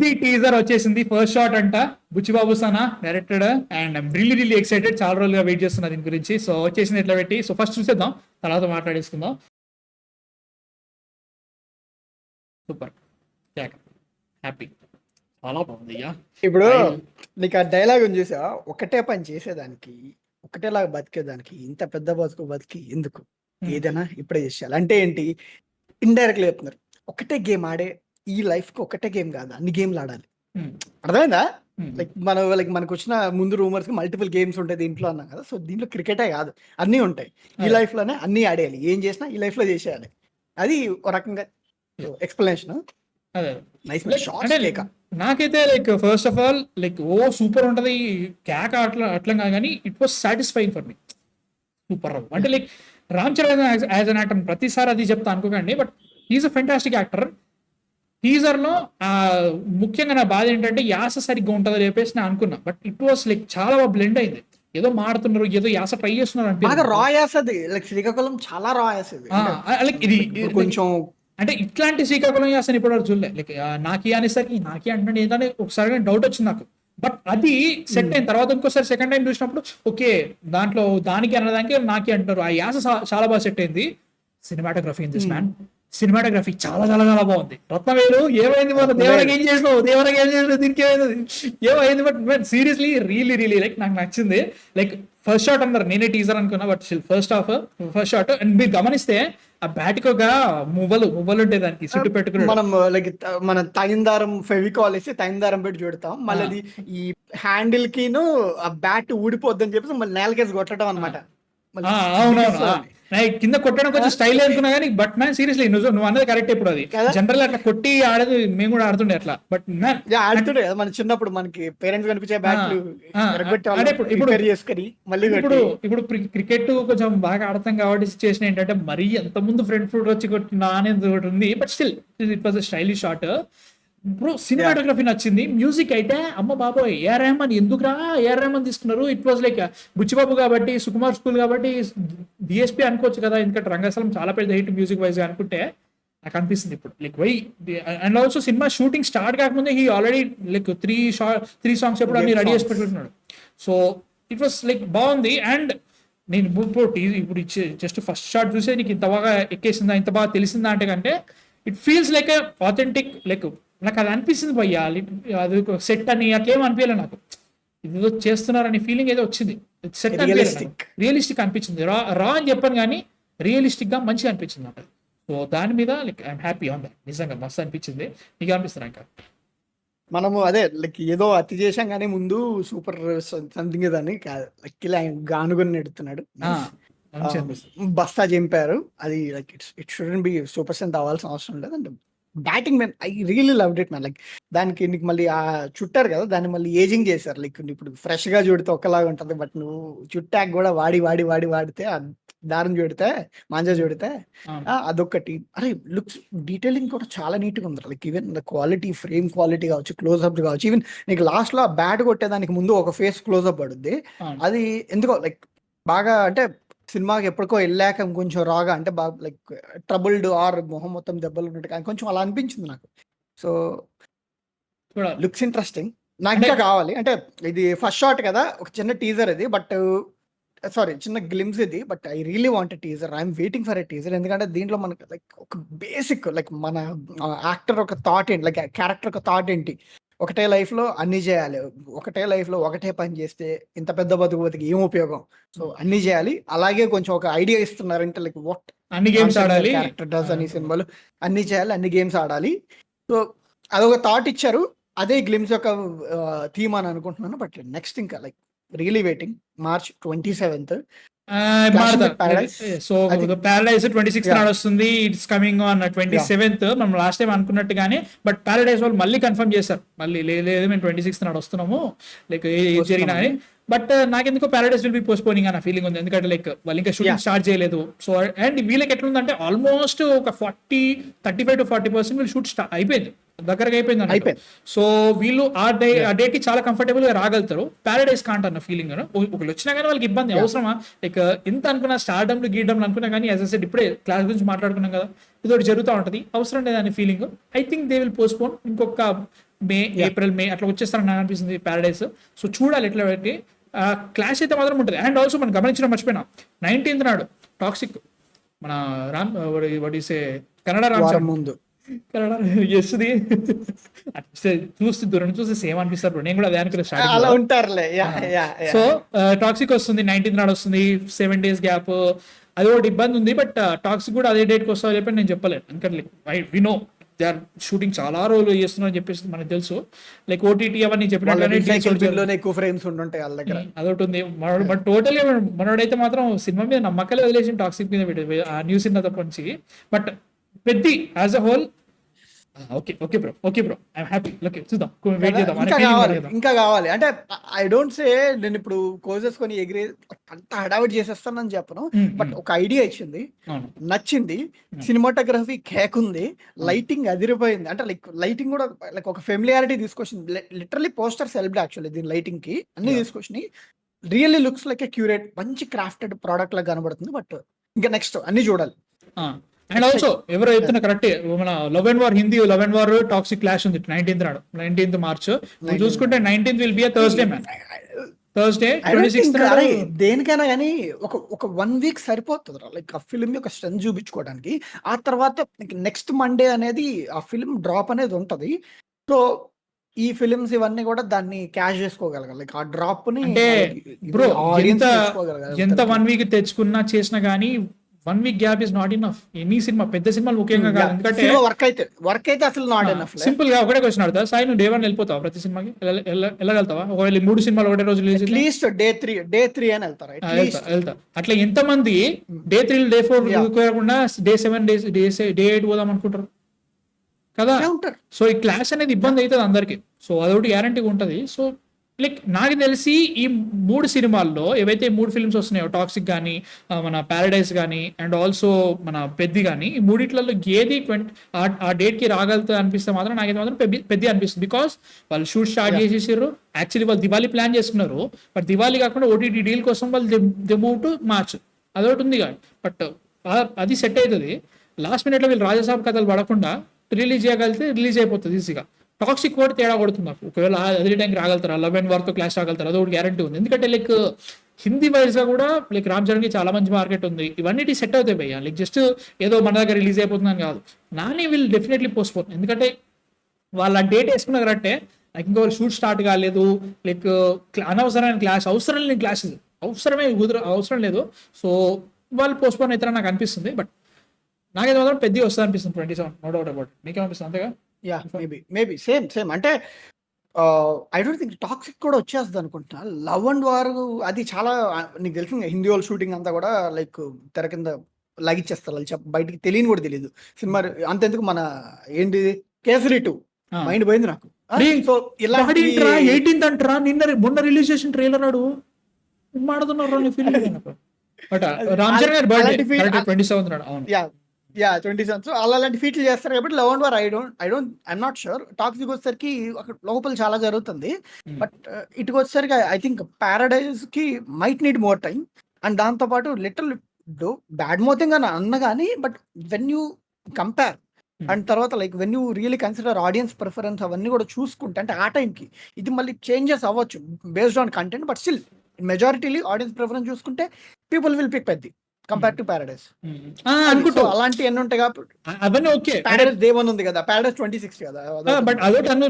Movie teaser వచ్చేసింది, first shot అంట, Buchibabu Sana directed, and I'm really excited. చాలా రోజులుగా వెయిట్ చేస్తున్నా దీని గురించి. సో వచ్చేసింది ఎట్లా పెట్టి, సో ఫస్ట్ చూసేద్దాం, తర్వాత మాట్లాడేసుకుందాం. సూపర్, హ్యాపీ, చాలా బాగుంది. ఇప్పుడు నీకు ఆ డైలాగ్ ఉంది చూసా, ఒకటే పని చేసేదానికి ఒకటేలాగా బతికేదానికి ఇంత పెద్ద బతికి ఎందుకు, ఏదైనా ఇప్పుడే చేసేయాలి అంటే ఏంటి, ఇండైరెక్ట్లీ చెప్తున్నారు. ఒకటే గేమ్ ఆడే ఈ లైఫ్ కి ఒకటే గేమ్ కాదు, అన్ని గేమ్లు ఆడాలి. అర్థమైందా? లైక్ మనకు వచ్చిన ముందు రూమర్స్ కి మల్టిపుల్ గేమ్స్ ఉంటాయి దీంట్లో అన్నాం కదా. సో దీంట్లో క్రికెటే కాదు, అన్నీ ఉంటాయి. ఈ లైఫ్ లోనే అన్ని ఆడేయాలి, ఏం చేసినా ఈ లైఫ్ లో చేసేయాలి. అది ఒక రకంగా ఎక్స్ప్లెనేషన్. నాకైతే like first of all like super ఉంటది క్యాక్ అట్లా కానీ it was satisfying for me. Super అంటే like Ram Charan as an actor ప్రతిసారి అది చెప్తా అనుకోకండి, but he's a fantastic actor. Teaser లో ముఖ్యంగా నా బాధ ఏంటంటే యాస సరిగ్గా ఉంటుందని చెప్పేసి నేను అనుకున్నా, బట్ ఇట్ వాస్ లైక్ చాలా బాగా బ్లెండ్ అయింది. ఏదో మాడుతున్నారు, ఏదో యాస ట్రై చేస్తున్నారు అంటే రా యాసది, లైక్ శ్రీకాకుళం చాలా రా యాసది. లైక్ ఇది కొంచెం అంటే ఇట్లాంటి శ్రీకాకుళం యాసని ఇప్పుడు చూడలే. లైక్ నాకి అనేసరికి నాకి అంటే ఏంటంటే ఒకసారి డౌట్ వచ్చింది నాకు, బట్ అది సెట్ అయిన తర్వాత ఇంకోసారి సెకండ్ టైం చూసినప్పుడు ఓకే దాంట్లో దానికి అనడానికి నాకి అంటారు. ఆ యాస చాలా బాగా సెట్ అయింది. Cinematography in this man, cinematography చాలా చాలా చాలా బాగుంది. రత్నవేలు ఏమైంది, మన దేవరకి ఏం చేసినావు, దీనికి ఏమైంది, బట్ సీరియస్లీ రియలీ లైక్ నాకు నచ్చింది. లైక్ ఫస్ట్ షాట్ అన్నారు, నేనే టీజర్ అనుకున్నా, బట్ ఫస్ట్ షాట్. అండ్ మీరు గమనిస్తే ఆ బ్యాటిక్ ఒక మువ్వలు ఉంటాయి దానికి చుట్టూ పెట్టుకుని, మనం లైక్ మన తైందారం ఫెవికాల్ వేసి తైందారం పెట్టి చూడతాం, మళ్ళీ ఈ హ్యాండిల్ కిను ఆ బ్యాట్ ఊడిపోద్దని చెప్పేసి మళ్ళీ నేలకేసి కొట్టడం అనమాట. అవునవును, కింద కొట్టడం కొంచెం స్టైల్ అనుకున్నా కానీ, బట్ మ్యాన్ సీరియస్లీ నువ్వు అన్నది కరెక్ట్. ఇప్పుడు అది జనరల్ అట్లా కొట్టి ఆడదు, మేము కూడా ఆడుతుండే అట్లా, బట్ మ్యాన్ ఆడుతుండే కదా మన చిన్నప్పుడు, మనకి పేరెంట్స్ కనిపించే బ్యాట్లు చేసుకుని మళ్ళీ. ఇప్పుడు క్రికెట్ కొంచెం బాగా ఆడతాం కాబట్టి సిచ్యువేషన్ ఏంటంటే మరీ ఎంత ముందు ఫ్రంట్ ఫుట్ వచ్చి కొట్టినా అనేది ఒకటి ఉంది, but still it was a stylish shot. Bro cinematography నచ్చింది. మ్యూజిక్ అయితే అమ్మ బాబోయ్, ఏఆర్ రెహమాన్ ఎందుకురా ఏఆర్ రెహమాన్ తీసుకున్నారు. ఇట్ వాజ్ లైక్ బుచ్చిబాబు కాబట్టి, సుకుమార్ స్కూల్ కాబట్టి డిఎస్పీ అనుకోవచ్చు కదా, ఎందుకంటే రంగస్థలం చాలా పెద్ద హిట్ మ్యూజిక్ వైజ్ అనుకుంటే నాకు అనిపిస్తుంది ఇప్పుడు like why. And also cinema shooting start కాకముందే he already like three songs ఎప్పుడు అన్ని రెడీ చేసి పెట్టుకుంటున్నాడు. సో ఇట్ వాస్ లైక్ బాగుంది. అండ్ నేను ఇప్పుడు జస్ట్ ఫస్ట్ షాట్ చూసే నీకు ఇంత బాగా ఎక్కేసిందా, ఇంత బాగా తెలిసిందా అంటే కంటే it feels like authentic. Like నాకు అది అనిపిస్తుంది భయ్యా, అది సెట్ అని అట్లేం అనిపించలే నాకు, ఇదేదో చేస్తున్నారని ఫీలింగ్ ఏదో వచ్చింది. సెట్ రియలిస్టిక్ అనిపించింది. రా అని చెప్పాను కానీ రియలిస్టిక్ గా మంచిగా అనిపించింది నాకు. సో దాని మీద like I'm happy on that. నిజంగా మస్తు అనిపించింది. నీకు అనిపిస్తున్నా ఇంకా మనము అదే లైక్ ఏదో అతి చేసాం కానీ ముందు సూపర్ సంథింగ్ దాన్ని లైక్ ఇలా గానుగొని నెడుతున్నాడు, బస్తా చింపారు. అది like it shouldn't be super star అవ్వాల్సిన అవసరం లేదు. అంటే batting man I really loved it man. Like దానికి నీకు మళ్ళీ ఆ చుట్టారు కదా, దాన్ని మళ్ళీ ఏజింగ్ చేశారు. లైక్ ఇప్పుడు ఫ్రెష్ గా చూడితే ఒకలాగా ఉంటుంది, బట్ నువ్వు చుట్టాక్ కూడా వాడితే దారం చూడితే మాంజా చూడితే అదొకటి. అరే లుక్స్ డీటెయిలింగ్ కూడా చాలా నీట్ గా ఉంది. Like even the quality, frame quality కావచ్చు, క్లోజ్అప్ కావచ్చు. ఈవెన్ నీకు లాస్ట్ లో బ్యాట్ కొట్టేదానికి ముందు ఒక ఫేస్ క్లోజ్అప్ పడుద్ది. అది ఎందుకో లైక్ బాగా అంటే సినిమాకి ఎప్పటికో వెళ్ళాక కొంచెం రాగా అంటే బాగా లైక్ ట్రబుల్డ్ ఆర్ మొహం మొత్తం దెబ్బలు ఉన్నట్టు కానీ కొంచెం అలా అనిపించింది నాకు. So looks interesting. నాకు ఇంకా కావాలి అంటే ఇది ఫస్ట్ షాట్ కదా, ఒక చిన్న టీజర్ ఇది, బట్ సారీ చిన్న గ్లిమ్స్ ఇది, but I really want a teaser. I'm waiting for a teaser. ఎందుకంటే దీంట్లో మనకి లైక్ ఒక బేసిక్ లైక్ మన యాక్టర్ ఒక థాట్ ఏంటి, లైక్ క్యారెక్టర్ ఒక థాట్ ఏంటి, ఒకటే లైఫ్ లో అన్ని చేయాలి, ఒకటే లైఫ్ లో ఒకటే పని చేస్తే ఇంత పెద్ద బతుకు ఏం ఉపయోగం, సో అన్ని చేయాలి. అలాగే కొంచెం ఒక ఐడియా ఇస్తున్నారు అంటే లైక్ వాట్ అన్ని గేమ్స్ ఆడాలి, క్యారెక్టర్ డస్ అని సినిమాలు అన్ని చేయాలి, అన్ని గేమ్స్ ఆడాలి. సో అదొక థాట్ ఇచ్చారు. అదే గ్లిమ్స్ యొక్క థీమ్ అని అనుకుంటున్నాను. బట్ నెక్స్ట్ ఇంకా like really waiting March 27th. So Paradise 26th నాడు వస్తుంది. It's coming on 27th. మనం లాస్ట్ టైం అనుకున్నట్టుగానే, బట్ ప్యారడైజ్ వాళ్ళు మళ్ళీ కన్ఫర్మ్ చేశారు, మళ్ళీ లేదు మేము 26th నాడు వస్తున్నాము, లైక్ జరిగినా. బట్ నాకెందుకో ప్యారడైజ్ విల్ బి పోస్ట్పోనింగ్ అన్న ఫీలింగ్ ఉంది. ఎందుకంటే లైక్ వాళ్ళు ఇంకా షూటింగ్ స్టార్ట్ చేయలేదు. సో అండ్ వీళ్ళకి ఎట్లుందంటే ఆల్మోస్ట్ ఒక 35 to 40% వీళ్ళు షూట్ అయిపోయింది, దగ్గరగా అయిపోయింది. సో వీళ్ళు ఆ డేట్ కి చాలా కంఫర్టబుల్ గా రాగలుగుతారు. ప్యారడైజ్ కాంట్ అన్న ఫీలింగ్ ఒకళ్ళు వచ్చినా కానీ వాళ్ళకి ఇబ్బంది అవసరమా, లైక్ ఎంత అనుకున్నా స్టార్డమ్లు గీడమ్లు అనుకున్నా కానీ యాజ్ ఐ సెడ్ ఇప్పుడే క్లాస్ గురించి మాట్లాడుకున్నాం కదా, ఇదొకటి జరుగుతూ ఉంటుంది, అవసరం లేదనే feeling. I think they will postpone ఇంకొక మే ఏప్రిల్ మే అట్లా వచ్చేస్తారని నాకు అనిపిస్తుంది ప్యారడైస్. సో చూడాలి ఎట్లా పెట్టి. క్లాష్ అయితే మాత్రం ఉంటుంది. అండ్ ఆల్సో మనం గమనించడం మర్చిపోయినా 19th నాడు టాక్సిక్ మన రామ్ వడిసే కన్నడ రామ్ వారం చరణ్ ముందు కన్నడ చేస్తుంది చూస్తే దూరం చూస్తే సేమ్ అనిపిస్తారు bro. నేను కూడా అదే అనుకున్నా అలా స్టార్టింగ్. ఉంటారులే. సో టాక్సిక్ వస్తుంది 19th నాడు వస్తుంది, 7 days గ్యాప్. అది ఒకటి ఇబ్బంది ఉంది. బట్ టాక్సిక్ కూడా అదే డేట్కి వస్తా చెప్పి నేను చెప్పలేను. ఎందుకంటే we know they are shooting చాలా రోజులు చేస్తున్నారు అని చెప్పేసి మనకు తెలుసు. లైక్ ఓటీటీ అవన్నీ చెప్పినట్టు లోనే ఎక్కువ ఫ్రేమ్స్ ఉంటుంటాయి వాళ్ళ దగ్గర. అదొకటి ఉంది. బట్ టోటలీ మనోడైతే మాత్రం సినిమా మీద నమ్మకాలే వదిలేసి టాక్సిక్ మీద పెట్టి ఆ న్యూస్ ఇన్న తప్ప నుంచి. But Peddi as a whole okay bro I'm happy. Okay చూద్దాం, వెయిట్ చేద్దాం. ఇంకా కావాలి అంటే ఐ డోంట్ సే నేను ఇప్పుడు కోసేసుకొని ఎగిరే అంత హడావిడి చేసేస్తానని చెప్పను. బట్ ఒక ఐడియా ఇచ్చింది, నచ్చింది. సినిమాటోగ్రఫీ కేక్ ఉంది, లైటింగ్ అదిరిపోయింది. అంటే లైక్ లైటింగ్ కూడా లైక్ ఒక ఫెమిలియారిటీ తీసుకొచ్చింది. లిటరల్లీ పోస్టర్ సెలబ్డ్ యాక్చువల్లీ దీని లైటింగ్ కి అన్ని తీసుకొచ్చి రియల్లీ లుక్స్ లైక్ ఏ క్యూరేట్ మంచి క్రాఫ్టెడ్ ప్రోడక్ట్ లాగా కనబడుతుంది. బట్ ఇంకా నెక్స్ట్ అన్ని చూడాలి. అండ్ ఆల్సో ఎవరో చెప్తున్నా కరెక్టే, మన love and war Hindi love and war toxic clash ఉంది 19th నాడు, 19th మార్చ్. నువ్వు చూసుకుంటే 19th will be a Thursday man. Thursday 26th దేనికైనా కానీ ఒక 1 week సరిపోతుంది లైక్ ఆ ఫిల్మ్ యొక్క స్ట్రెంత్ చూపించుకోవడానికి. ఆ తర్వాత నెక్స్ట్ మండే అనేది ఆ ఫిల్మ్ డ్రాప్ అనేది ఉంటది. సో ఈ ఫిల్మ్స్ ఇవన్నీ కూడా దాన్ని క్యాష్ చేసుకోగలగాలి. లైక్ ఆ డ్రాప్ ని అంటే బ్రో ఎంత 1 week తెచ్చుకున్నా చేసినా గానీ 1 week gap is not enough. Any cinema పెద్ద సినిమాలు ముఖ్యంగా కాదు. ఎందుకంటే వర్క్ అయితే అసలు నాట్ ఎనఫ్. సింపుల్ గా ఒకటే క్వశ్చన్ అడుగుతా, సాయి నువ్వు డే 1 వెళ్ళిపోతావా ప్రతి సినిమాకి? వెళ్ళగలుగుతావా? ఒకవేళ 3 సినిమాలు ఒకటే రోజు రిలీజ్ అట్లీస్ట్ డే 3 అని వెళ్తా. అట్లా ఎంత మంది డే 3 డే 4 కాకుండా డే 7 డే 8 పోదాం అనుకుంటారు కదా. సో ఈ క్లాస్ అనేది ఇబ్బంది అవుతుంది అందరికి. సో అదొకటి గ్యారంటీగా ఉంటది. సో లైక్ నాకు తెలిసి ఈ 3 సినిమాల్లో ఏవైతే 3 ఫిల్మ్స్ వస్తున్నాయో టాక్సిక్ కానీ, మన ప్యారడైస్ కానీ, అండ్ ఆల్సో మన పెద్ది కానీ, ఈ మూడిట్లలో ఏది ఆ డేట్కి రాగలుగుతుంది అనిపిస్తే మాత్రం నాకైతే మాత్రం పెద్ది అనిపిస్తుంది. బికాస్ వాళ్ళు షూట్ స్టార్ట్ చేసేసారు. యాక్చువల్లీ వాళ్ళు దివాళీ ప్లాన్ చేసుకున్నారు. బట్ దివాళీ కాకుండా ఓటీటీ డీల్ కోసం వాళ్ళు దే మూవ్ టు మార్చ్. అదొకటి ఉంది కానీ బట్ అది సెట్ అవుతుంది. లాస్ట్ మినిట్లో వీళ్ళు రాజాసాబ్ కథలు పడకుండా రిలీజ్ చేయగలిగితే రిలీజ్ అయిపోతుంది ఈజీగా. టాక్సిక్ కూడా తేడా కొడుతుంది నాకు. ఒకవేళ అదే టైంకి రాగలుగుతారా, లవ్ అండ్ వార్తో క్లాష్ రాగలుగుతారు, అదొకటి గ్యారంటీ ఉంది. ఎందుకంటే లైక్ హిందీ వైజ్గా కూడా లైక్ రామ్ చరణ్కి చాలా మంచి మార్కెట్ ఉంది. ఇవన్నీ సెట్ అవుతాయి భయ్యా. లైక్ జస్ట్ ఏదో మన దగ్గర రిలీజ్ అయిపోతుందని కాదు. Nani will definitely postpone. ఎందుకంటే వాళ్ళ డేట్ వేసుకున్న కరెక్టే. లైక్ ఇంకో షూట్ స్టార్ట్ కాలేదు. లైక్ అనవసరమైన క్లాష్, అవసరం లేని క్లాషెస్, అవసరం లేదు. సో వాళ్ళు పోస్ట్పోన్ అవుతారని నాకు అనిపిస్తుంది. బట్ నాకైతే మాత్రం పెద్ద వస్తుంది అనిపిస్తుంది 27, నో డౌట్ అబౌట్. మీకేమనిపిస్తుంది అంతేగా? మేబీ సేమ్ అంటే ఐ డోంట్ థింక్ టాక్సిక్ కూడా వచ్చేస్తుంది అనుకుంటున్నా. లవ్ అండ్ వార్ అది చాలా నీకు తెలిసింది, హిందీ వాళ్ళ షూటింగ్ అంతా కూడా లైక్ తెర కింద లాగిచ్చేస్తారు. వాళ్ళు బయటికి తెలియని కూడా తెలియదు సినిమా. అంతెందుకు మన ఏంటి కేసరి 2 మైండ్ పోయింది నాకు. సో ఇలా 18th అంటారా, మొన్న రిలీజ్ చేసిన ట్రైలర్ ఆడు మాడుతున్నారు ఫీలింగ్. బట్ రామ్ చరణ్ గారి బర్త్డే 27th నాడు. అవును 27. సో అలాంటి ఫీట్లు చేస్తారు కాబట్టి Love and War I'm not sure. Toxic వచ్చేసరికి అక్కడ లోపల చాలా జరుగుతుంది. బట్ ఇటుకు వచ్చేసరికి ఐ థింక్ ప్యారడైజ్ కి might need more time. And దాంతో పాటు లిటిల్ బ్యాడ్ మోతింగ్ అని అన్న కానీ, but when you compare and తర్వాత like when you really consider audience preference అవన్నీ కూడా చూసుకుంటే, అంటే ఆ టైంకి ఇది మళ్ళీ చేంజెస్ అవ్వచ్చు based on content. But still మెజారిటీలీ ఆడియన్స్ ప్రిఫరెన్స్ చూసుకుంటే people will pick Peddi compare to Paradise అనుకుంటా. అలాంటి ఎన్ని ఉంటాయి కాబట్టి అవన్నీ ఓకే. ప్యారడైస్ డే 1 ఉంది కదా, ప్యారడైస్ 26 కదా. బట్ అదొకటి అన్న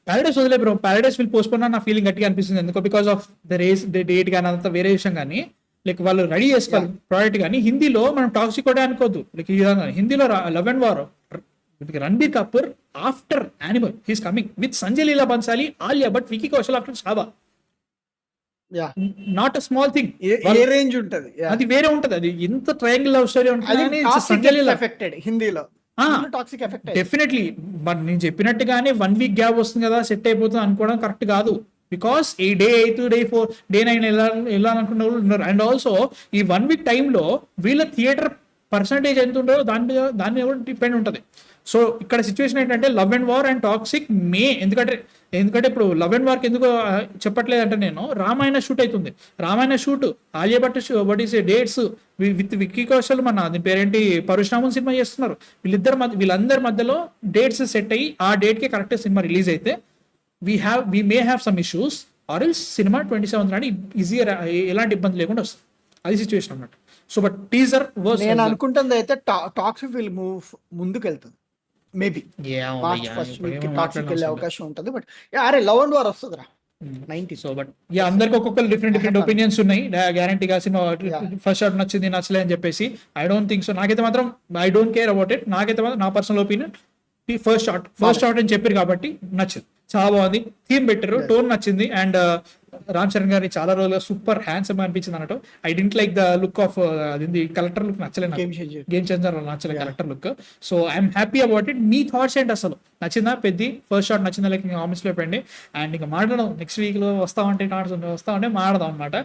ప్యారడైస్ వదిలే బ్రో. ప్యారడైస్ విల్ పోస్ట్పోన్ నా ఫీలింగ్ గట్టిగా అనిపిస్తుంది. ఎందుకో బికాస్ ఆఫ్ ద డేట్ కానీ అంత వేరే విషయం కానీ, లైక్ వాళ్ళు రెడీ చేసుకోవాలి ప్రోడక్ట్. కానీ హిందీలో మనం టాక్సిక్ కూడా అనుకోవద్దు. లైక్ ఈ విధంగా హిందీలో Love and War Ranbir Kapoor after Animal he's coming with Sanjay Leela Bhansali, Alia Bhatt, Vicky Kaushal after Chhaava. Not a small thing. ఏ రేంజ్ ఉంటది, అది వేరే ఉంటది. అది ఎంత ట్రయాంగిల్ లవ్ స్టోరీ ఉంటుంది హిందీలో. డెఫినెట్లీ. బట్ నేను చెప్పినట్టుగానే 1 week గ్యాప్ వస్తుంది కదా, సెట్ అయిపోతుంది అనుకోవడం కరెక్ట్ కాదు. బికాస్ ఈ డే 8, డే 4, డే 9 వెళ్ళాలనుకున్న వాళ్ళు ఉన్నారు. అండ్ ఆల్సో ఈ 1 week టైంలో వీళ్ళ థియేటర్ పర్సంటేజ్ ఎంత ఉంటుందో దాని మీద డిపెండ్ ఉంటుంది. సో ఇక్కడ సిచ్యువేషన్ ఏంటంటే love and war and toxic ఎందుకంటే ఇప్పుడు లవ్ అండ్ వార్కి ఎందుకు చెప్పట్లేదంటే, నేను రామాయణ షూట్ అవుతుంది. Ramayana shoot Alia Bhatt dates with Vicky Kaushal, మన దీని పేరేంటి పరశురామన్ సినిమా చేస్తున్నారు. వీళ్ళందరి మధ్యలో డేట్స్ సెట్ అయ్యి ఆ డేట్కి కరెక్ట్ సినిమా రిలీజ్ అయితే we may have some issues or else cinema 27 నాడు ఈజీగా ఎలాంటి ఇబ్బంది లేకుండా వస్తుంది. అది సిచ్యువేషన్ అన్నమాట. సో బట్ టీజర్ నేను అనుకుంటుంది అయితే టాక్స్ విల్ మూవ్ ముందుకు వెళ్తుంది maybe March first week toxic వెళ్ళే అవకాశం ఉంటుంది. బట్ అరే లవ్ అండ్ వార్ వస్తుందిరా 90. సో బట్ అందరికి ఒక్కొక్కరు డిఫరెంట్ ఒపీనియన్స్ ఉన్నాయి. గ్యారంటీగా సినిమా ఫస్ట్ షాట్ నచ్చింది నచ్చలే అని చెప్పేసి ఐ డోంట్ థింక్ సో. నాకైతే మాత్రం I don't care about it. నాకైతే మాత్రం నా పర్సనల్ ఒపీనియన్ ఫస్ట్ షాట్ అని చెప్పారు కాబట్టి నచ్చింది, చాలా బాగుంది. థీమ్ పెట్టారు, టోన్ నచ్చింది. అండ్ రామ్ చరణ్ గారిని చాలా రోజులుగా సూపర్ హ్యాండ్సమ్ అనిపించింది అన్నట్టు. I didn't like the look of అది కలెక్టర్ లుక్ నచ్చలేదు, గేమ్ చేంజర్ నచ్చలేదు collector look. So I'm happy about it. Me thoughts ఏంటి అసలు? నచ్చిందా పెద్ద ఫస్ట్ షాట్ నచ్చిందా? లైక్ కామెంట్స్ లో పెట్టండి. అండ్ ఇంకా మాట్లాడదాం నెక్స్ట్ వీక్ లో వస్తామంటే మాట్లాడదాం అనమాట.